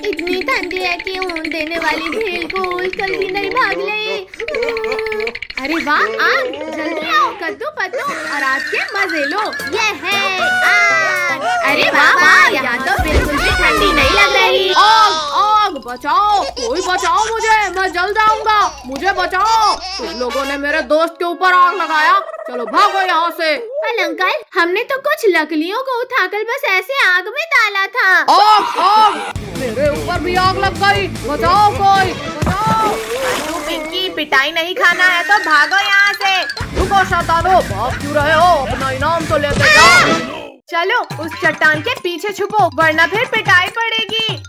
इतनी ठंडी है कि ऊन देने वाली भेल को उछल भी नहीं भाग ले। अरे वाह, आग जल्दी आओ, कद्दू पत्तो और आग के मजे लो। ये है आग। अरे वाह वाह, यहाँ तो बिल्कुल भी ठंडी नहीं लग रही। आग आग, बचाओ, कोई बचाओ मुझे, मैं जल जाऊंगा, मुझे बचाओ। तुम लोगों ने मेरे दोस्त के ऊपर आग लगाया, चलो भागो यहाँ से। अंकल, हमने तो कुछ लकड़ियों को उठाकर बस ऐसे आग में डाला था। आग आग, मेरे ऊपर भी आग लग गई, बचाओ कोई, बचाओ। पिंकी, पिटाई नहीं खाना है तो भागो यहाँ से। रुको शैतानो, भाग क्यों रहे हो, अपना इनाम तो लेते जाओ। चलो उस चट्टान के पीछे छुपो, वरना फिर पिटाई पड़ेगी।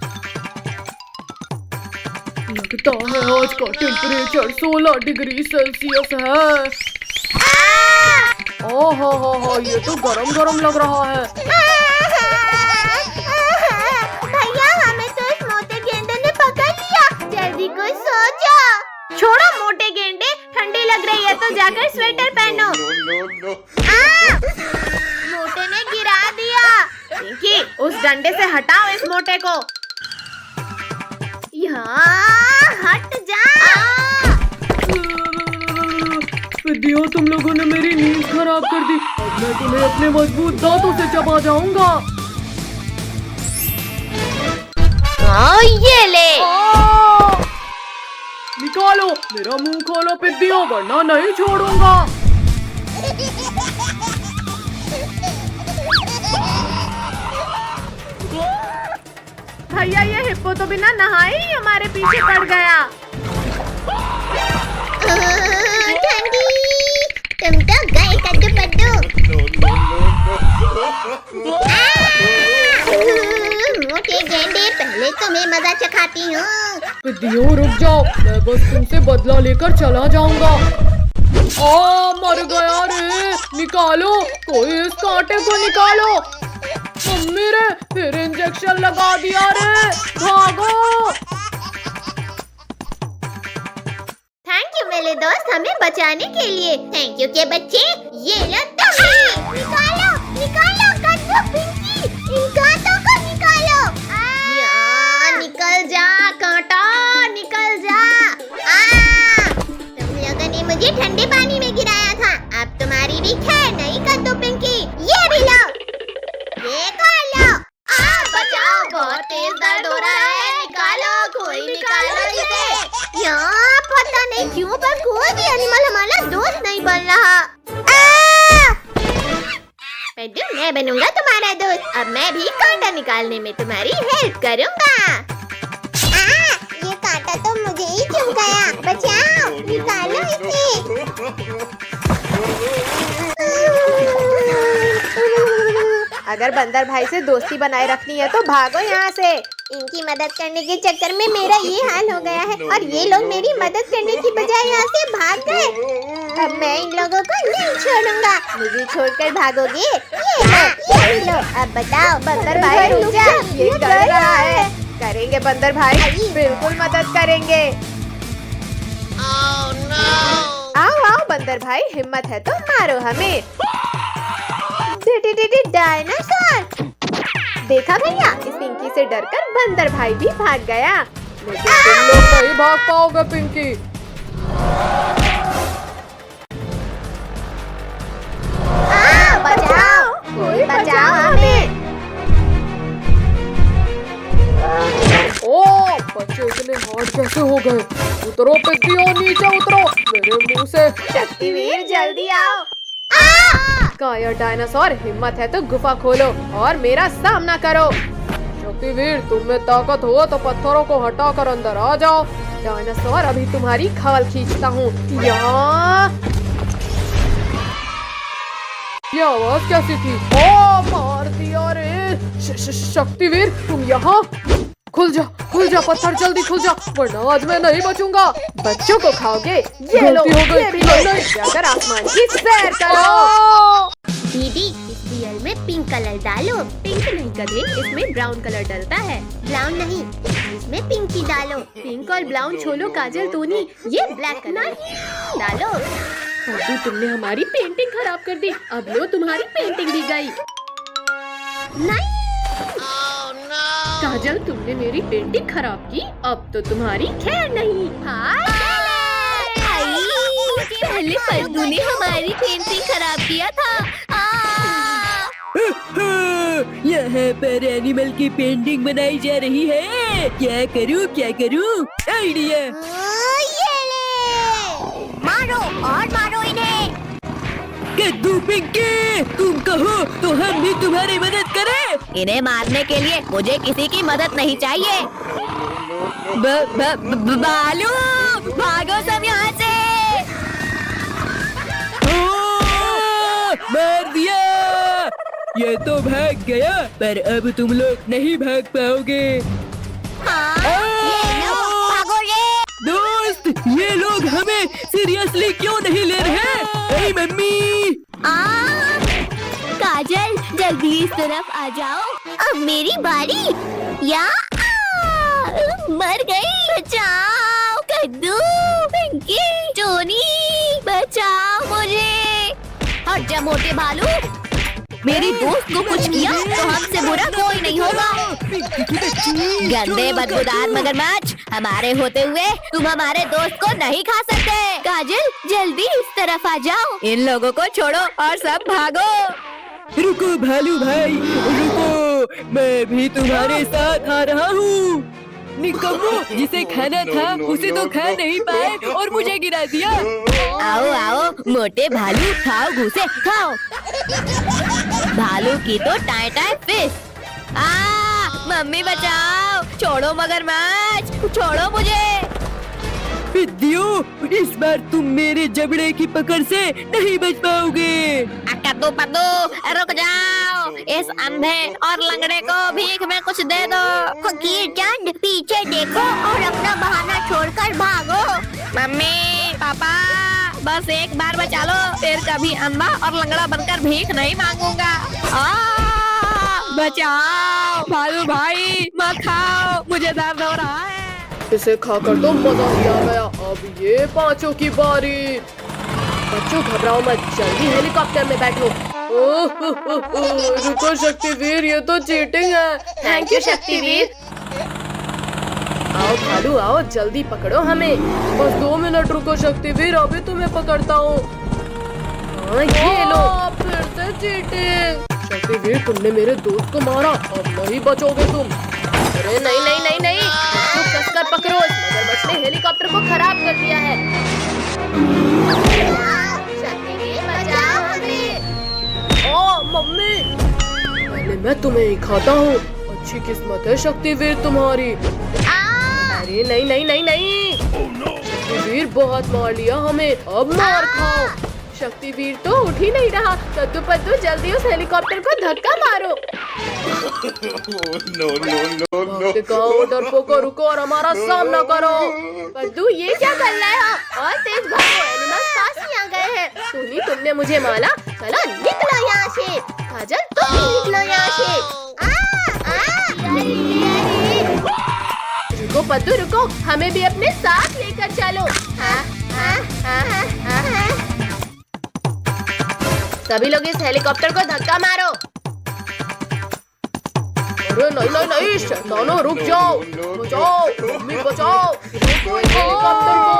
लगता है आज का टेम्परेचर 16 डिग्री सेल्सियस है। ओहो हो, ये तो गरम गरम लग रहा है। भैया, हमें तो इस मोटे गेंडे ने पकड़ लिया, जल्दी कोई सो जाओ। छोड़ो मोटे गेंडे, ठंडी लग रही है तो जाकर स्वेटर पहनो। मोटे ने गिरा दिया। पिंकी, उस डंडे से हटाओ इस मोटे को। यहाँ हट जा। विद्या, तुम लोगों ने मेरी नींद खराब कर दी, अब मैं तुम्हें अपने मजबूत दांतों से चबा जाऊंगा। ये ले। निकालो, मेरा मुंह खोलो पिद्दियों, वरना नहीं छोड़ूंगा। भैया, ये हिप्पो तो बिना नहाए ही हमारे पीछे पड़ गया। ठंडी, तुम तो गए कद्दू पद्दू। मोटे गेंडे, पहले तुम्हें मजा चखाती हूँ। पिद्दियों रुक जाओ, मैं बस तुमसे बदला लेकर चला जाऊंगा। मर गया रे, निकालो, कोई इस कांटे को निकालो। मम्मी रे, फिर इंजेक्शन लगा दिया रे, भागो। थैंक यू मेरे दोस्त, हमें बचाने के लिए। थैंक यू के बच्चे, ये लो तुम्हें। निकालो निकालो कद्दू, पिंकी, इन कांटों को निकालो। निकल जा कांटा, निकल जा। तुम लोगों ने मुझे ठंडे पानी में गिराया था, अब तुम्हारी भी खैर नहीं कद्दू पिंकी। ये भी लो, ये खा लो। बचाओ, बहुत तेज दर्द हो रहा है, निकालो, कोई निकालो इसे। यहाँ पता नहीं क्यों पर कोई भी एनिमल हमारा दोस्त नहीं बन रहा। पेड्डू, मैं बनूंगा तुम्हारा दोस्त, अब मैं भी कांटा निकालने में तुम्हारी हेल्प करूंगा। ये कांटा तो मुझे ही चुभ गया, बचाओ, निकालो इसे। अगर बंदर भाई से दोस्ती बनाए रखनी है तो भागो यहाँ से। इनकी मदद करने के चक्कर में मेरा ये हाल हो गया है और ये लोग मेरी मदद करने की बजाय यहाँ से भाग गए। अब मैं इन लोगों को नहीं छोड़ूंगा। मुझे छोड़कर भागोगे? ये लो, अब बताओ। बंदर भाई रुक जा, ये डर रहा है। करेंगे बंदर भाई, बिल्कुल मदद करेंगे। आओ आओ बंदर भाई, हिम्मत है तो मारो हमें। डायनासोर! देखा भैया, इस पिंकी से डरकर बंदर भाई भी भाग गया। लेकिन तुम लोग नहीं भाग पाओगे पिंकी। बचाओ, कोई बचाओ हमें। बच्चे इतने हार्ड कैसे हो गए? उतरो पिद्दियों, नीचे उतरो, मेरे मुंह से। शक्तिवीर जल्दी आओ। कायर डायनासोर, हिम्मत है तो गुफा खोलो और मेरा सामना करो। शक्तिवीर, तुम में ताकत हो तो पत्थरों को हटाकर अंदर आ जाओ। डायनासोर, अभी तुम्हारी खवल खींचता हूँ। ये आवाज कैसी थी? मार दिया रे। शक्तिवीर, तुम यहाँ? खुल जा, पत्थर जल्दी खुल जा, वरना आज मैं नहीं बचूंगा। बच्चों को खाओगे? ये लो, ये भी लो। जाकर आसमान की सैर करो। दीदी, इस रियल में पिंक कलर डालो। पिंक नहीं कदे, इसमें ब्राउन कलर डलता है। ब्राउन नहीं, इसमें पिंक ही डालो। पिंक और ब्राउन छोलो काजल टोनी, ये ब्लैक कलर डालो। अभी तुमने हमारी पेंटिंग खराब कर दी, अब लो तुम्हारी पेंटिंग भी गई। नहीं काजल, तुमने मेरी पेंटिंग खराब की, अब तो तुम्हारी खैर नहीं। पहले पद्दू ने हमारी पेंटिंग खराब किया था। यहाँ पर एनिमल की पेंटिंग बनाई जा रही है। क्या करूँ आइडिया। ये ले, मारो और मारो इन्हें। कद्दू पिंकी, तुम कहो तो हम भी तुम्हारी मदद करें। इन्हें मारने के लिए मुझे किसी की मदद नहीं चाहिए। बालू, भागो सब यहाँ से। मार दिया। ये तो भाग गया, पर अब तुम लोग नहीं भाग पाओगे। ये लो, भागो रे। दोस्त, ये लोग हमें सीरियसली क्यों नहीं ले रहे? ए मम्मी। काजल, जल्दी इस तरफ आ जाओ। अब मेरी बारी। या मर गई। बचाओ कद्दू, पिंकी, टोनी, बचाओ मुझे। हट जा मोटे भालू। मेरी दोस्त को कुछ किया तो हमसे बुरा कोई नहीं होगा। गंदे बदबूदार मगरमच्छ, हमारे होते हुए तुम हमारे दोस्त को नहीं खा सकते। काजल, जल्दी इस तरफ आ जाओ। इन लोगों को छोड़ो और सब भागो। रुको भालू भाई, रुको, मैं भी तुम्हारे साथ आ रहा हूँ। निकम्मो, जिसे खाना था उसे तो खा नहीं पाए और मुझे गिरा दिया। आओ आओ मोटे भालू, खाओ घूसे खाओ। भालू की तो टाई टाई फिश। मम्मी बचाओ, छोड़ो मगरमच्छ, छोड़ो मुझे। पिद्दियों, इस बार तुम मेरे जबड़े की पकड़ से नहीं बच पाओगे। कद्दू पद्दू, रुक जाओ। इस अंधे और लंगड़े को भीख में कुछ दे दो। फकीर चंद, पीछे देखो और अपना बहाना छोड़कर भागो। मम्मी, पापा, बस एक बार बचा लो, फिर कभी अंधा और लंगड़ा बनकर भीख नहीं मांगूंगा। बचाओ भालू भाई, मत खाओ, मुझे दर्द हो रहा है। इसे खाकर तो मजा ही आ गया। अब ये पांचों की बारी। बच्चों घबराओ मत, जल्दी हेलीकॉप्टर में बैठो। रुको शक्तिवीर, ये तो चीटिंग है। Thank you Shaktiveer. आओ भालू आओ, जल्दी पकड़ो हमें। बस 2 मिनट रुको शक्तिवीर, अभी तुम्हें पकड़ता हूँ। ये लो, फिर से चीटिंग। शक्तिवीर, तुमने मेरे दोस्त को मारा, अब नहीं बचोगे तुम। अरे नहीं नहीं नहीं नहीं, इसको कसकर पकड़ो। इस मगरमच्छ ने हेलीकॉप्टर को खराब कर दिया है। शक्तिवीर, बचाओ हमें। ओ मम्मी, पहले मैं तुम्हें ही खाता हूँ। अच्छी किस्मत है शक्तिवीर तुम्हारी। अरे नहीं नहीं नहीं नहीं, शक्तिवीर बहुत मार लिया हमें, अब मार खाओ। शक्तिवीर तो उठ ही नहीं रहा। कद्दू पद्दू, जल्दी उस हेलीकॉप्टर को धक्का मारो। डरपोको, रुको और हमारा सामना करो। पद्दू, ये क्या कर रहे हो? और तेज भागो, एनिमल्स पास ही आ गए हैं। सुनी, तुमने मुझे मारा। चलो निकलो यहाँ से। काजल, तुम भी निकलो यहाँ से। रुको पद्दू रुको, हमें भी अपने साथ लेकर चलो। सभी लोग इस हेलीकॉप्टर को धक्का मारो। अरे नहीं नहीं नहीं, शैतानों रुक जाओ। बचाओ मम्मी, बचाओ, रोको इस हेलीकॉप्टर को।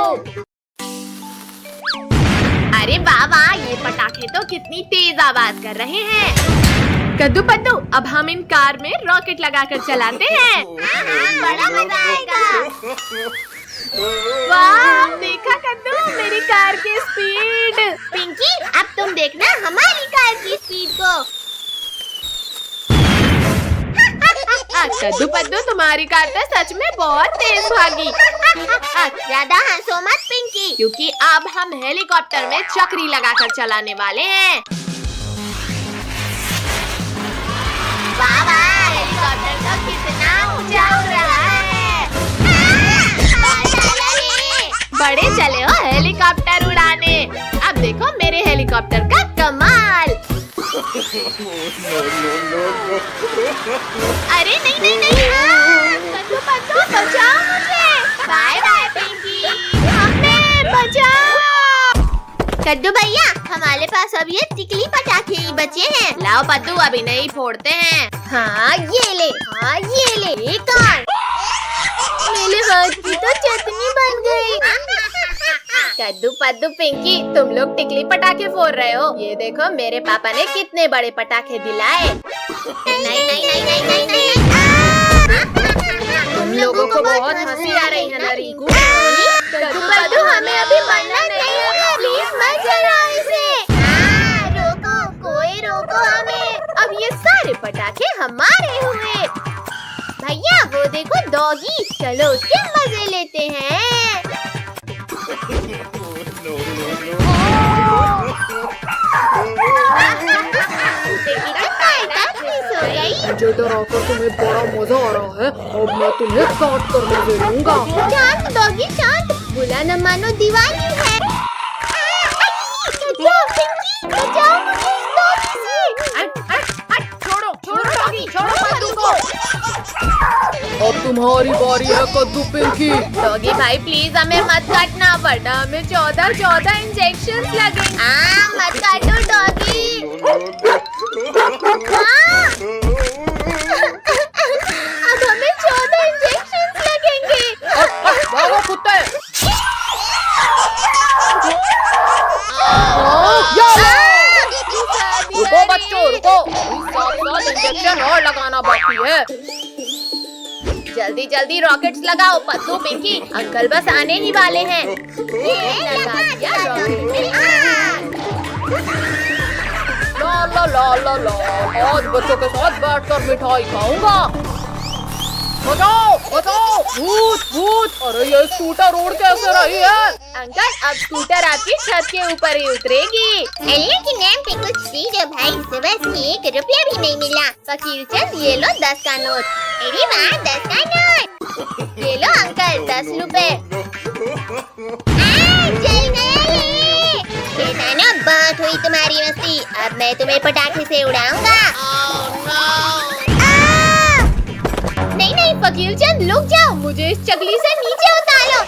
अरे वाह वाह, ये पटाखे तो कितनी तेज आवाज कर रहे हैं। कद्दू पद्दू, अब हम इन कार में रॉकेट लगाकर चलाते हैं। बड़ा मजा आएगा। वाह, देखा कद्दू, मेरी कार की स्पीड। पिंकी, अब तुम देखना हमारी कार की स्पीड को। कद्दू पद्दू, तुम्हारी कार तो सच में बहुत तेज भागी। ज्यादा हंसो मत पिंकी, क्योंकि अब हम हेलीकॉप्टर में चक्री लगाकर चलाने वाले हैं। वाह वाह, हेलीकॉप्टर तो कितना ऊंचा उड़ रहा है। बड़े चले हो हेलीकॉप्टर उड़ाने। अब देखो मेरे हेलीकॉप्टर का कमाल। अरे नहीं नहीं नहीं, कद्दू पद्दू, बचाओ मुझे। बाय बाय पिंकी, हमें बचाओ। कद्दू भैया, हमारे पास अब ये टिकली पटाखे ही बचे हैं। लाओ पद्दू, अभी नहीं फोड़ते हैं। हाँ ये ले, हाँ ये ले, एक हाथ की तो चटनी बन गई। कद्दू पद्दू पिंकी, तुम लोग टिकली पटाखे फोड़ रहे हो। ये देखो मेरे पापा ने कितने बड़े पटाखे दिलाए। नहीं नहीं नहीं नहीं नहीं नहीं। तुम लोगों को बहुत हंसी आ रही है ना रिंकू? कद्दू पद्दू हमें अभी मरना नहीं है, प्लीज मत जलाओ इसे। रोको, कोई रोको हमें। अब ये सारे पटाखे हमारे हुए। भैया वो देखो डॉगी, चलो उसके मजे लेते हैं। मुझे डराकर तुम्हें बड़ा मजा आ रहा है। अब मैं तुम्हें काट कर मजे लूंगा। शांत डॉगी शांत, बुला न मानो दिवाली है। बचाओ पिंकी, बचाओ मुझे इस डॉगी से। छोड़ो छोड़ो डॉगी, छोड़ो कद्दू को। अब तुम्हारी बारी है कद्दू पिंकी। डॉगी भाई प्लीज हमें मत काटना, वरना हमें 14 इंजेक्शन लगेंगे। मत काटो डॉगी। अब हमें 14 इंजेक्शन लगेंगे। भागो कुत्ते। रुको बच्चों रुको, 7 इंजेक्शन और लगाना बाकी है। जल्दी जल्दी रॉकेट्स लगाओ पद्दू पिंकी, अंकल बस आने ही वाले हैं। लगा दिया रॉकेट। ला ला ला ला ला, आज बच्चों के साथ बैठकर मिठाई खाऊंगा। बचाओ बचाओ, भूत भूत। अरे ये स्कूटर रोड कैसे रही है? अंकल अब स्कूटर आपकी छत के ऊपर ही उतरेगी। अल्लाह के नाम पे कुछ दीजिए भाई, सुबह से 1 रुपया भी नहीं मिला। फकीर चंद ये लो 10 का नोट। अरे वाह 10 का नोट। ये लो अंकल 10 रुपए। जल गया ये। शैतानों बहुत हुई तुम्हारी मस्ती, अब मैं तुम्हें पटाखे से उड़ाऊंगा। नहीं नहीं फकीर चंद रुक जाओ, मुझे इस चकली से नीचे उतारो।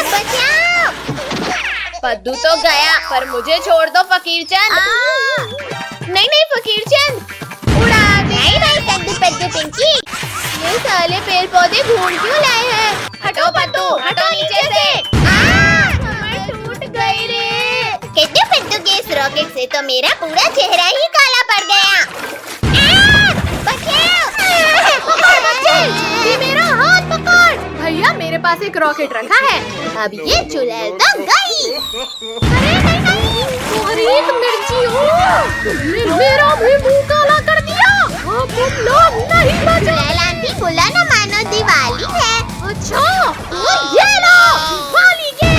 बचाओ। पद्दू तो गया, पर मुझे छोड़ दो फकीर चंद। नहीं नहीं फकीर चंद उड़ा दे। नहीं कद्दू पद्दू पिंकी, ये साले पेड़ पौधे ढूंढ क्यों लाए हैं? हटो पद्दू, हटो नीचे से। कमर टूट गई रे। कद्दू पद्दू के इस रॉकेट से तो मेरा पूरा चेहरा ही काला पड़ गया। ये मेरा हाथ पकड़। भैया मेरे पास एक रॉकेट रखा है, अब ये चुड़ैल तो गई। अरे नहीं तुम्हारी एक मिर्ची हो, तुमने मेरा भी मुंह काला कर दिया। अब तुम लोग नहीं बचे। चुड़ैल आंटी बुला न मानो दिवाली है। अच्छा तो ये लो दिवाली के।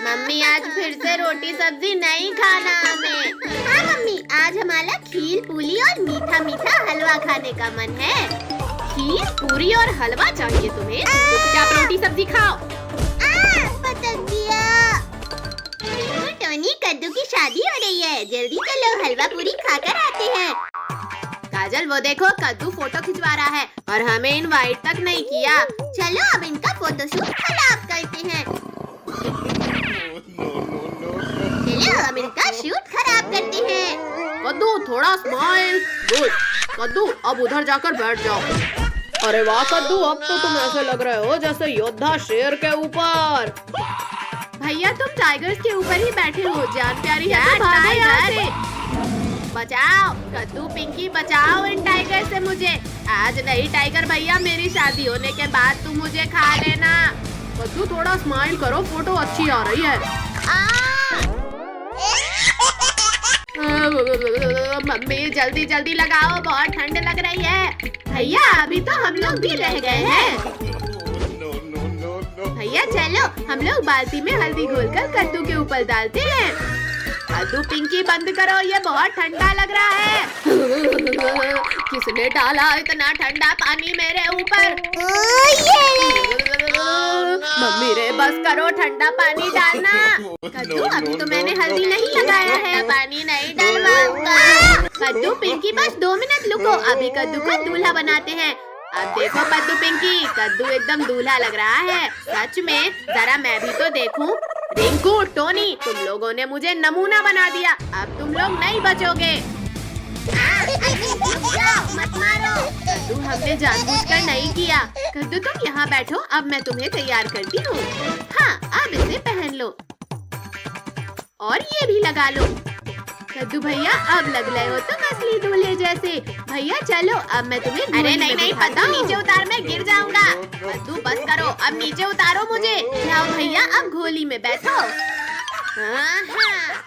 मम्मी आज फिर से रोटी सब्जी नहीं खाना हमें। हाँ मम्मी आज हमारा खीर पूरी और मीठा मीठा हलवा खाने का मन है। खीर पूरी और हलवा चाहिए तुम्हें? चुपचाप रोटी सब्जी खाओ। पटक दिया। टोनी कद्दू की शादी हो रही है, जल्दी चलो हलवा पूरी खाकर आते हैं। काजल वो देखो कद्दू फोटो खिंचवा रहा है और हमें इनवाइट तक नहीं किया। चलो अब इनका फोटोशूट खराब करते हैं। चलो अब इनका शूट खराब करते हैं। कद्दू थोड़ा स्माइल। गुड कद्दू, अब उधर जाकर बैठ जाओ। अरे वाह कद्दू, अब तो तुम ऐसे लग रहे हो जैसे योद्धा शेर के ऊपर। भैया तुम टाइगर्स के ऊपर ही बैठे हो, जान प्यारी है तो भागो यहाँ से। बचाओ कद्दू पिंकी, बचाओ इन टाइगर से मुझे। आज नहीं टाइगर भैया, मेरी शादी होने के बाद तुम मुझे खा लेना। कद्दू थोड़ा स्माइल करो, फोटो अच्छी आ रही है। मम्मी जल्दी जल्दी लगाओ, बहुत ठंड लग रही है। भैया अभी तो हम लोग भी रह गए हैं। भैया चलो हम लोग बाल्टी में हल्दी घोलकर कद्दू के ऊपर डालते हैं। कद्दू पिंकी बंद करो, ये बहुत ठंडा लग रहा है। किसने डाला इतना ठंडा पानी मेरे ऊपर? मम्मी रे बस करो, ठंडा पानी डालना। कद्दू अभी तो मैंने हल्दी नहीं लगाया है, पानी नहीं डलवाऊंगा। कद्दू पिंकी बस 2 मिनट रुको, अभी कद्दू को दूल्हा बनाते हैं। अब देखो कद्दू पिंकी, कद्दू एकदम दूल्हा लग रहा है। सच में, जरा मैं भी तो देखूं। रिंकू टोनी तुम लोगों ने मुझे नमूना बना दिया, अब तुम लोग नहीं बचोगे। मत मारो। कद्दू हमने जानबूझकर नहीं किया। कद्दू तुम यहाँ बैठो, अब मैं तुम्हें तैयार करती हूँ। हाँ, अब इसे पहन लो और ये भी लगा लो। कद्दू भैया अब लग रहे हो तुम असली दूल्हे जैसे। भैया चलो, अब मैं तुम्हें अरे नहीं कद्दू नीचे उतार, मैं गिर जाऊंगा। कद्दू बस करो, अब नीचे उतारो मुझे। लाओ भैया अब घोली में बैठो।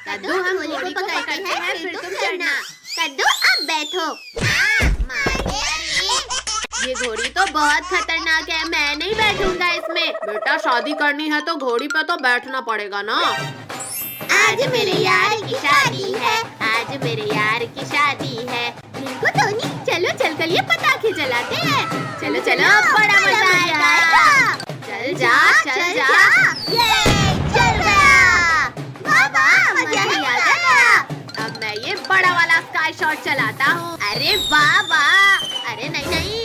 कद्दू हम घोड़ी को पकड़ते हैं, फिर तुम चढ़ना। कद्दू अब बैठो। ये घोड़ी तो बहुत खतरनाक है, मैं नहीं बैठूंगा इसमें। बेटा शादी करनी है तो घोड़ी पे तो बैठना पड़ेगा ना। आज मेरे यार की शादी है, आज मेरे यार की शादी है। रिंकू टोनी चलो चलकर ये पटाखे जलाते हैं। चलो चलो, बड़ा मजा आएगा। चल जा चल जा। ये चल गया, बाबा मजा ही आ गया। अब मैं ये बड़ा वाला स्काई शॉट चलाता हूँ। अरे वाह वाह, अरे नहीं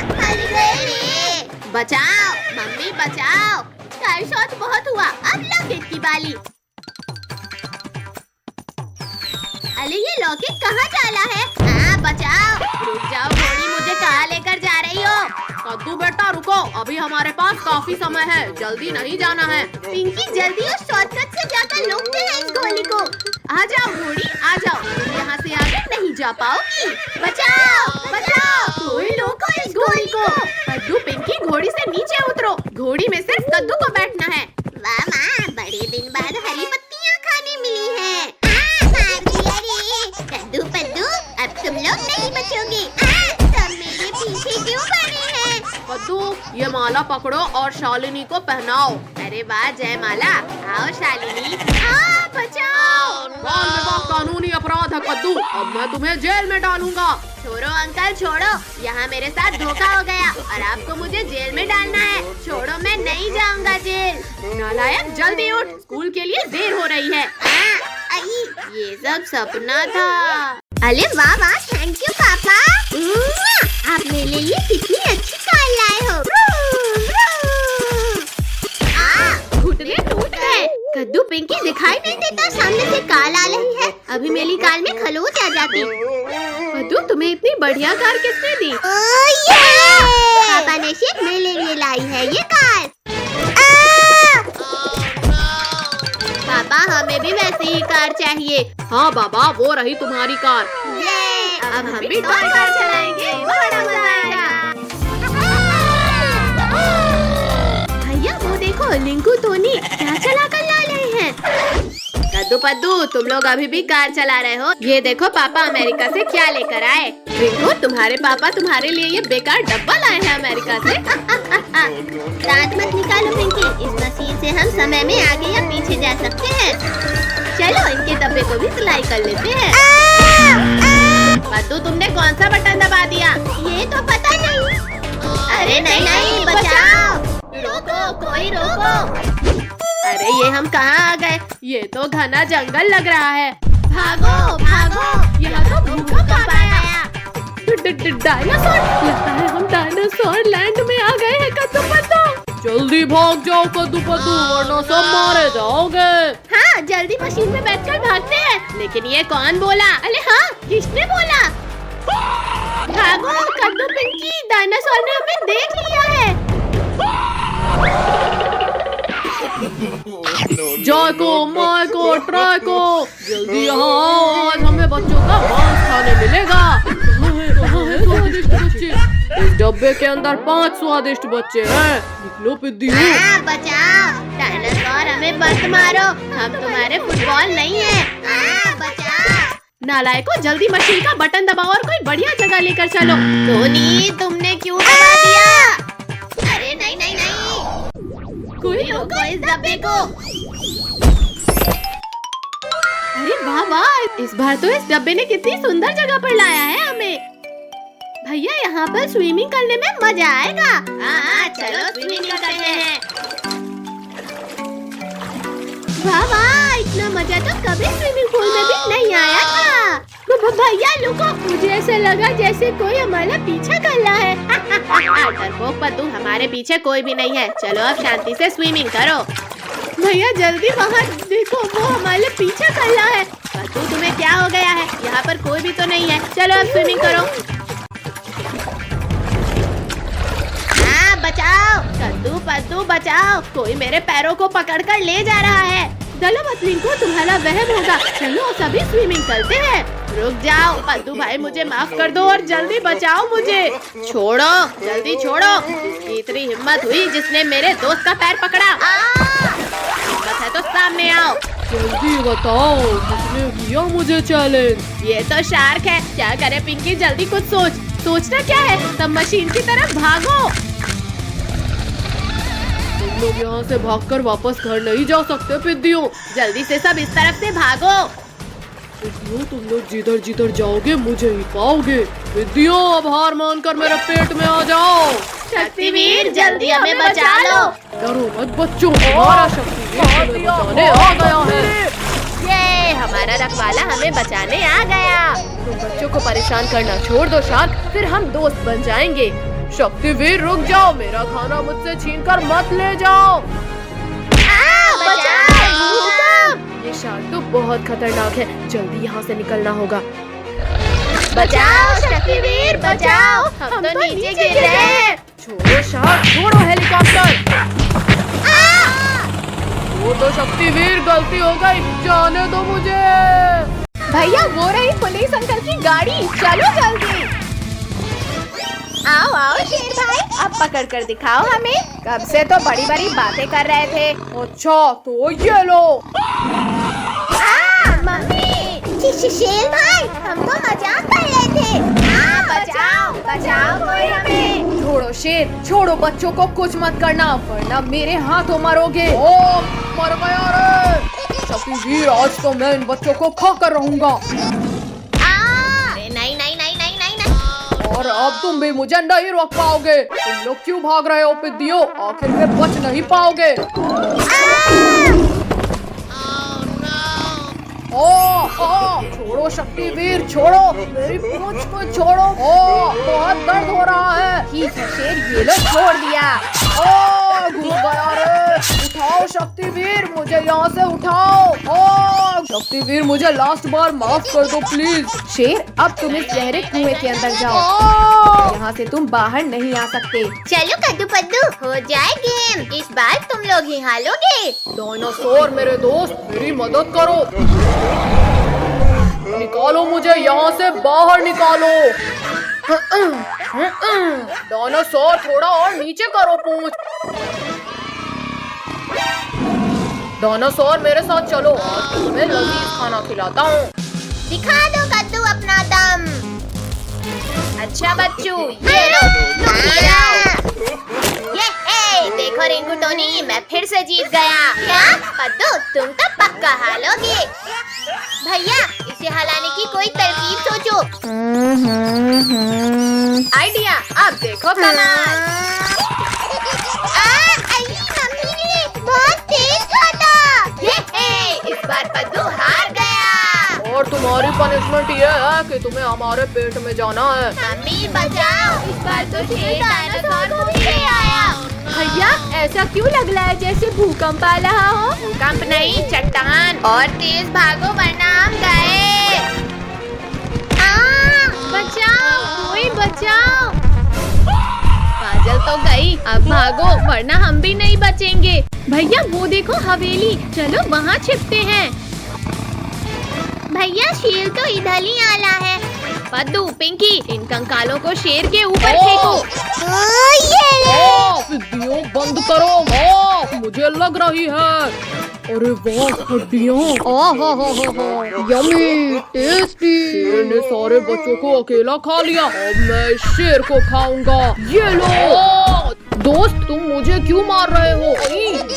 मर गई। बचाओ मम्मी बचाओ, स्काई शॉट बहुत हुआ, अब लॉकेट की बारी। अरे ये लॉकेट कहाँ डाला है? बचाओ, रुक जाओ घोड़ी, मुझे कहाँ लेकर जा रही हो? कद्दू बेटा रुको, अभी हमारे पास काफी समय है, जल्दी नहीं जाना है। पिंकी जल्दी उस शॉर्टकट से जाकर रोकते हैं इस घोड़ी को। आ जाओ घोड़ी आ जाओ, तुम यहाँ से आगे नहीं जा पाओगी। बचाओ बचाओ, कोई रोको इस घोड़ी को। कद्दू पिंकी घोड़ी से नीचे उतरो, घोड़ी में सिर्फ कद्दू को बैठना है। वाह माँ, बड़े दिन बाद हरी पत्तियाँ खाने मिली है। कद्दू पद्दू अब तुम लोग नहीं बचोगे। तुम मेरे पीछे क्यों पड़े हैं? कद्दू ये माला पकड़ो और शालिनी को पहनाओ। अरे वाह जयमाला, आओ शालिनी। बचाओ। बाल विवाह कानूनी अपराध है कद्दू, अब मैं तुम्हें जेल में डालूंगा। छोड़ो अंकल छोड़ो, यहाँ मेरे साथ धोखा हो गया और आपको मुझे जेल में डालना है। छोड़ो, मैं नहीं जाऊंगा जेल। नालायक जल्दी उठ, स्कूल के लिए देर हो रही है। ये सब सपना था। अरे वाह वाह, थैंक यू पापा। आप मेरे लिए कितनी अच्छी कार लाए हो। घुटने टूट गए। कद्दू पिंकी दिखाई नहीं देता, सामने से कार आ रही है। अभी मेरी कार में खरोच आ जाती। कद्दू तुम्हें इतनी बढ़िया कार किसने दी? पापा ने सिर्फ मेरे लिए लाई है ये कार। पापा हमें भी वैसी ही कार चाहिए। हाँ बाबा, वो रही तुम्हारी कार। अब हम भी कार चलाएंगे, बड़ा मजा आएगा। भैया वो देखो, लिंकू टोनी क्या चला कर ला रहे हैं। कद्दू पद्दू तुम लोग अभी भी कार चला रहे हो? ये देखो पापा अमेरिका से क्या लेकर आए। रिंकू तुम्हारे पापा तुम्हारे लिए ये बेकार डब्बा लाए हैं अमेरिका से। दांत मत निकालो पिंकी, इस मशीन से हम समय में आगे या पीछे जा सकते हैं। चलो इनके डब्बे को भी सिलाई कर लेते हैं। पद्दू तुमने कौन सा बटन दबा दिया? ये तो पता नहीं। अरे नहीं बचाओ, रोको कोई रोको। अरे ये हम कहाँ आ गए? ये तो घना जंगल लग रहा है। भागो भागो, यहाँ तो भूकंप आ गया। डायनासोर, लगता है हम डायनासोर लैंड में आ गए हैं कद्दू पद्दू। जल्दी भाग जाओ कद्दू पद्दू, वरना सब मारे जाओगे। हाँ जल्दी मशीन में बैठकर भागते हैं। लेकिन ये कौन बोला? अरे हाँ, किसने बोला? भागो कद्दू पिंकी, डायनासोर ने हमें देख लिया है। जाको माइको ट्राइको, जल्दी यहाँ आओ, आज हमें बच्चों का मांस खाने मिलेगा। कहाँ है स्वादिष्ट बच्चे? इस डब्बे के अंदर 5 स्वादिष्ट बच्चे हैं। निकलो पिद्दी। बचाओ, डायनासोर हमें मत मारो, हम तुम्हारे फुटबॉल नहीं है। बचाओ। नालायको, जल्दी मशीन का बटन दबाओ और कोई बढ़िया जगह लेकर चलो। टोनी तुमने क्यों दबा दिया? अरे नहीं, कोई रोको इस डब्बे को। अरे वाह वाह, इस बार तो इस डब्बे ने कितनी सुंदर जगह पर लाया है हमें। भैया यहाँ पर स्विमिंग करने में मजा आएगा। हाँ चलो स्विमिंग करते हैं। वाह वाह, इतना मजा तो कभी स्विमिंग पूल में भी नहीं आया था। भैया रुको, मुझे ऐसा लगा जैसे कोई हमारा पीछा कर रहा है। डरपोक पद्दू, हमारे पीछे कोई भी नहीं है। चलो अब शांति से स्विमिंग करो। भैया जल्दी वहाँ देखो, वो हमारे पीछे कर रहा है। पद्दू तुम्हें क्या हो गया है? यहाँ पर कोई भी तो नहीं है। चलो अब स्विमिंग करो। कद्दू पद्दू बचाओ, कोई मेरे पैरों को पकड़कर ले जा रहा है। चलो मछली को तुम्हारा वहम होगा, चलो सभी स्विमिंग करते हैं। रुक जाओ पद्दू भाई, मुझे माफ कर दो और जल्दी बचाओ मुझे। छोड़ो, जल्दी छोड़ो। किसकी इतनी हिम्मत हुई जिसने मेरे दोस्त का पैर पकड़ा? हिम्मत है तो सामने आओ। जल्दी बताओ किसने किया मुझे चैलेंज? ये तो शार्क है। क्या करे पिंकी, जल्दी कुछ सोच। सोचना क्या है, सब मशीन की तरफ भागो। तुम लोग यहाँ से भागकर वापस घर नहीं जा सकते पिद्दियों। जल्दी से सब इस तरफ से भागो। पिद्दियों तुम लोग जिधर जिधर जाओगे मुझे ही पाओगे। पिद्दियों अब हार मानकर मेरे पेट में आ जाओ। शक्तिवीर जल्दी हमें बचा लो। डरो मत बच्चों, हमारा शक्तिवीर तुम्हें बचाने आ गया है। ये हमारा रखवाला हमें बचाने आ गया। तुम बच्चों को परेशान करना छोड़ दो शार्क, फिर हम दोस्त बन जाएंगे। शक्तिवीर रुक जाओ, मेरा खाना मुझसे छीनकर मत ले जाओ। ये शार्क तो बहुत खतरनाक है, जल्दी यहाँ से निकलना होगा। बचाओ शक्तिवीर बचाओ, हम तो नीचे गिर रहे हैं। छोड़ो शार्क, छोड़ो हेलीकॉप्टर। वो तो शक्तिवीर, गलती हो गई, जाने दो मुझे। भैया वो रही पुलिस अंकल की गाड़ी, चलो जल्दी। आओ आओ शेर भाई, अब पकड़ कर दिखाओ हमें। कब से तो बड़ी बड़ी बातें कर रहे थे। अच्छा तो ये लो। मम्मी, शेर भाई हम तो मजाक कर रहे थे। बचाओ बचाओ कोई हमें। छोड़ो शेर, छोड़ो, बच्चों को कुछ मत करना वरना मेरे हाथों मरोगे। ओ मर गया रे। शक्तिवीर आज तो मैं इन बच्चों को खा कर रहूंगा। नहीं नहीं नहीं नहीं नहीं नहीं। और अब तुम भी मुझे नहीं रोक पाओगे। तुम लोग क्यों भाग रहे हो पिद्दियों, आखिर में बच नहीं पाओगे। छोड़ो शक्तिवीर, छोड़ो मेरी पूंछ को छोड़ो। बहुत दर्द हो रहा है। ठीक है शेर, ये लो छोड़ दिया। घुस गया रे। उठाओ शक्तिवीर, मुझे यहाँ से उठाओ। शक्तिवीर मुझे लास्ट बार माफ कर दो प्लीज। शेर अब तुम इस गहरे कुएं के अंदर जाओ, यहाँ से तुम बाहर नहीं आ सकते। चलो कद्दू पद्दू हो जाए गेम, इस बार तुम लोग ही हारोगे। डायनासोर मेरे दोस्त, मेरी मदद करो। निकालो मुझे यहाँ से, बाहर निकालो। डायनासोर थोड़ा और नीचे करो पूंछ। डायनासोर मेरे साथ चलो, आज तुम्हें लजीज खाना खिलाता हूँ। दिखा दो कद्दू अपना दम। अच्छा बच्चू, ये लो ये देखो रिंकू टोनी, मैं फिर से जीत गया। क्या कद्दू, तुम तो पक्का हारोगे। भैया इसे हलाने की कोई तरकीब सोचो। आइडिया, अब देखो कमाल। बहुत तेज खाता। इस बार कद्दू हार गया। और तुम्हारी पनिशमेंट ये है कि तुम्हें हमारे पेट में जाना है। मम्मी बचाओ, इस बार तो शेर डायनासोर को पीछे आया। भैया ऐसा क्यों लग रहा है जैसे भूकंप आ रहा हो? भूकंप नहीं, चट्टान। और तेज भागो वरना हम गए। बचाओ, कोई बचाओ। काजल तो गई, अब भागो वरना हम भी नहीं बचेंगे। भैया वो देखो हवेली, चलो वहाँ छिपते हैं। भैया शेर तो इधर ही आला है। पद्दू पिंकी, इन कंकालों को शेर के ऊपर फेंको। पिद्दियों बंद करो, मुझे लग रही है। अरे वाह हड्डियाँ, यम्मी टेस्टी। शेर ने सारे बच्चों को अकेला खा लिया, अब मैं इस शेर को खाऊंगा। ये लो। दोस्त तुम मुझे क्यों मार रहे हो?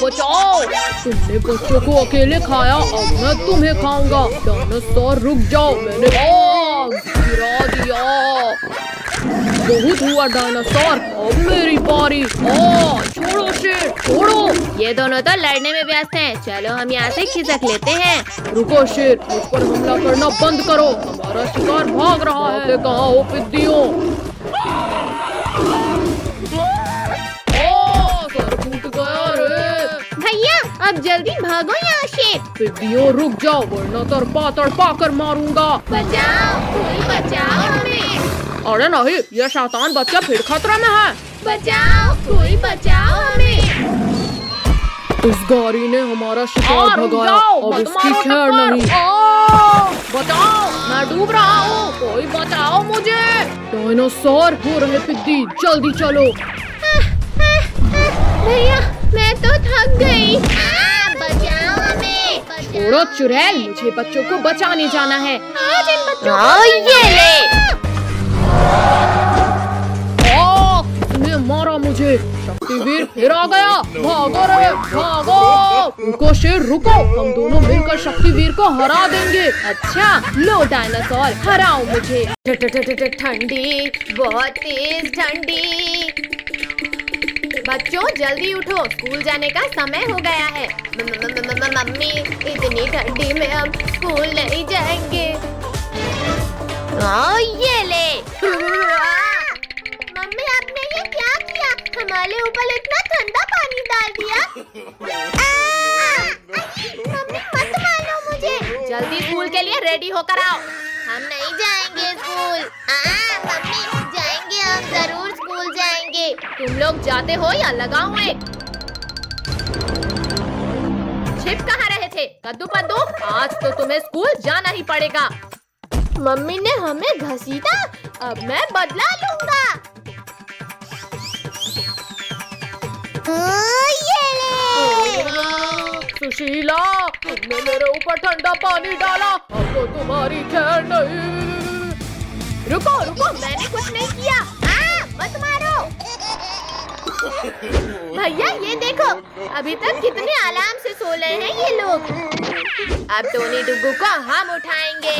बचाओ, तुमने बच्चों को अकेले खाया, अब मैं तुम्हें खाऊंगा। डायनासोर रुक जाओ, मैंने गिरा दिया। बहुत हुआ डायनासोर, अब मेरी बारी। छोड़ो शेर, छोड़ो। ये दोनों तो लड़ने में व्यस्त हैं, चलो हम यहाँ से खिसक लेते हैं। रुको शेर, मुझ पर हमला करना बंद करो, हमारा शिकार भाग रहा है। कहाँ हो पिद्दियों? सर फूट गया रे। भैया अब जल्दी भागो यहाँ से। पिद्दियों रुक जाओ वरना तड़पा कर मारूंगा। बचाओ, कोई बचाओ हमें। अरे नहीं, ये शैतान बच्चा फिर खतरे में है। बचाओ, कोई बचाओ हमें। इस गाड़ी ने हमारा शिकार भगाया, अब इसकी खैर नहीं। बचाओ, मैं डूब रहा हूँ, कोई बचाओ मुझे। डायनासोर हो रहे पिद्दी, जल्दी चलो। भैया मैं तो थक गई। बचाओ हमें। थोड़ा चुड़ैल, मुझे बच्चों को बचाने जाना है। आज इन बच्चों को ये ले। इसने मारा मुझे। शक्तिवीर फिर आ गया, भागो रे भागो। रुको शेर रुको, हम दोनों मिलकर शक्तिवीर को हरा देंगे। अच्छा लो डायनासोर, हराओ मुझे। ठंडी, बहुत तेज ठंडी। बच्चों जल्दी उठो, स्कूल जाने का समय हो गया है। मम्मी इतनी ठंडी में हम स्कूल नहीं जाएंगे। ये ले। मम्मी आपने ये क्या किया? हमारे ऊपर इतना ठंडा पानी डाल दिया। मम्मी मत मारो मुझे। जल्दी स्कूल के लिए रेडी होकर आओ। हम नहीं जाएंगे स्कूल। मम्मी जाएंगे, हम जरूर स्कूल जाएंगे। तुम लोग जाते हो या लगाऊं एक? छिप कहाँ रहे थे कद्दू पद्दू? आज तो तुम्हें स्कूल जाना ही पड़ेगा। मम्मी ने हमें घसीटा, अब मैं बदला लूंगा। ये ले। सुशीला, तुमने मेरे ऊपर ठंडा पानी डाला, अब तो तुम्हारी खैर नहीं। रुको रुको, मैंने कुछ नहीं किया। मत मारो। भैया ये देखो, अभी तक कितने आराम से सो रहे हैं ये लोग। अब टोनी डुग्गू को हम उठाएंगे।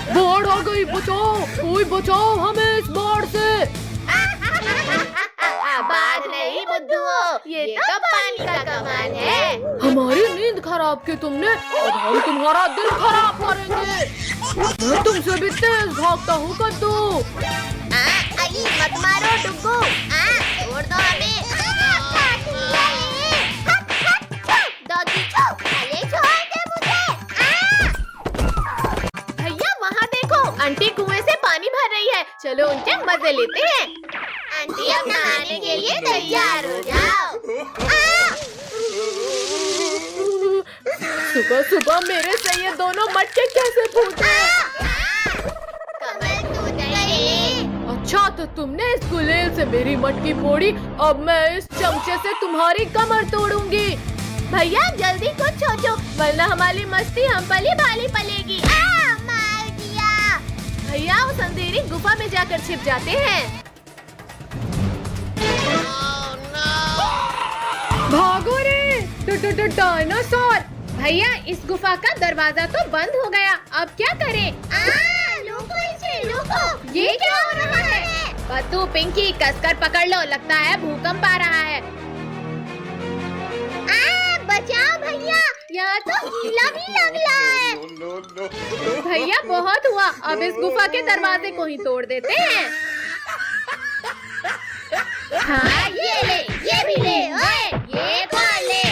बाढ़ आ गई, बचाओ, कोई बचाओ हमें इस बाढ़ से। बाढ़ नहीं बुद्धू, ये तो पानी का कमाल है। हमारी नींद खराब की तुमने, अब हम तुम्हारा दिल खराब करेंगे। मैं तुमसे भी तेज भागता हूँ कद्दू। मत मारो डुग्गू, छोड़ दो हमें। डॉगी अरे छोड़ दे मुझे। भैया वहाँ देखो, आंटी कुएं से पानी भर रही है, चलो उनके मजे लेते हैं। आंटी अब नहाने के लिए तैयार हो जाओ। सुबह सुबह मेरे से ये दोनों मटके कैसे फूटे? कमर टूट गई। अच्छा तो तुमने इस गुलेल से मेरी मटकी फोड़ी, अब मैं इस चमचे से तुम्हारी कमर तोड़ूंगी। भैया जल्दी कुछ सोचो, वरना हमारी मस्ती हम पली भाली पलेगी। मार दिया। भैया उस अंधेरी गुफा में जाकर छिप जाते हैं। भागो रे डायनासोर। भैया इस गुफा का दरवाजा तो बंद हो गया, अब क्या करें? रुको इसे, रुको। ये क्या हो रहा है? कद्दू पिंकी कसकर पकड़ लो, लगता है भूकंप आ रहा है। बचाओ भैया, यहाँ तो गीला भी लग रहा है। भैया बहुत हुआ, अब इस गुफा के दरवाजे को ही तोड़ देते हैं। हाँ ये ले, ये भी ले, ओए, ये खा ले।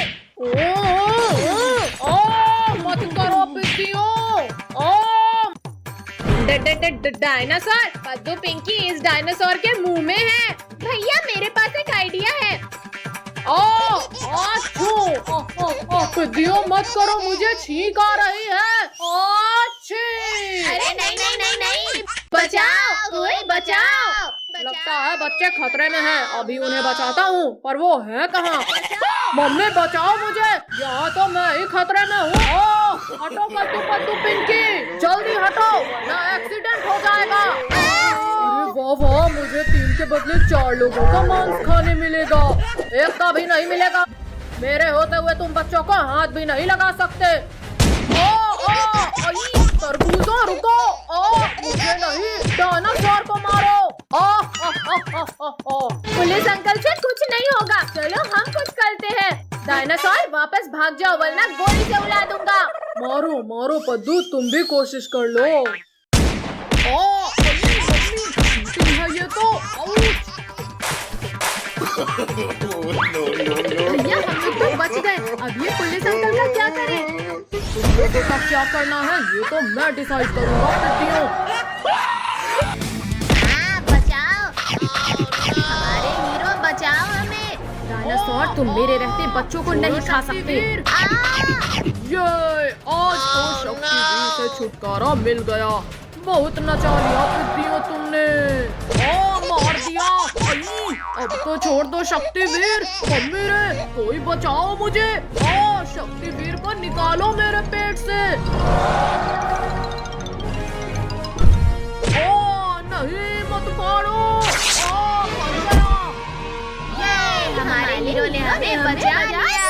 मत करो पिस्सियों। डायनासोर, कद्दू पिंकी इस डायनासोर के मुंह में है। भैया मेरे पास एक आइडिया है। पिद्दियों मत करो, मुझे छींक आ रही है। अरे नहीं नहीं नहीं नहीं, बचाओ, कोई बचाओ। लगता है बच्चे खतरे में हैं, अभी उन्हें बचाता हूँ, पर वो है कहाँ? मम्मी बचाओ मुझे, यहाँ तो मैं ही खतरे में हूँ। हटो कद्दू पद्दू पिंकी, जल्दी हटो वरना एक्सीडेंट हो जाएगा। अरे वाह वाह, मुझे 3 के बदले 4 लोगों का मांस खाने मिलेगा, एक का भी नहीं मिलेगा। मेरे होते हुए तुम बच्चों को हाथ भी नहीं लगा सकते। तरबूजों रुको, मुझे नहीं, डायनासोर को मारो। पुलिस अंकल से कुछ नहीं होगा, चलो हम कुछ करते हैं। डायनासोर वापस भाग जाओ, वरना गोली से उड़ा दूंगा। मारो मारो पद्दू, तुम भी कोशिश कर लो। ये तो भैया हम लोग तो बच गए, अब ये पुलिस अंकल का क्या करें? तो क्या करना है ये तो मैं डिसाइड करूंगा। बचाओ, हमारे तुम मेरे रहते बच्चों को नहीं खा सकते। ये आज तो शक्तिवीर से छुटकारा मिल गया। बहुत नचालिया फिरती हो तुमने। मार दिया। अब तो छोड़ दो शक्तिवीर। मम्मी रे कोई बचाओ मुझे। शक्तिवीर को निकालो मेरे पेट से। नहीं मत फाड़ो। मर गया। हमारे हीरो ने हमें बचा लिया।